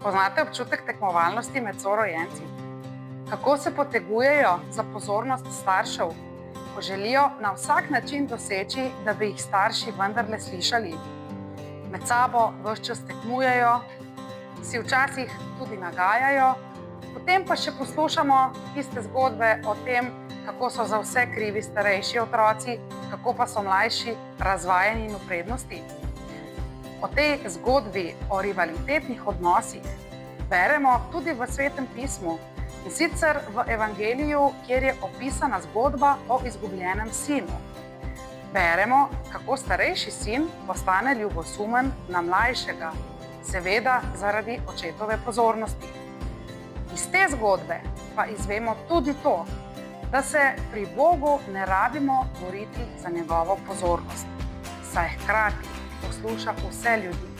Poznate občutek tekmovalnosti med sorojenci? Kako se potegujejo za pozornost staršev, ko želijo na vsak način doseči, da bi jih starši vendarle slišali? Med sabo ves čas tekmujejo, si včasih tudi nagajajo, potem pa še poslušamo tiste zgodbe o tem, kako so za vse krivi starejši otroci, kako pa so mlajši razvajeni in v prednosti. O tej zgodbi o rivalitetnih odnosih beremo tudi v Svetem pismu, in sicer v Evangeliju, kjer je opisana zgodba o izgubljenem sinu. Beremo, kako starejši sin postane ljubosumen na mlajšega, seveda zaradi očetove pozornosti. Iz te zgodbe pa izvemo tudi to, da se pri Bogu ne rabimo boriti za njegovo pozornost, saj hkrati posluša vse ljudi.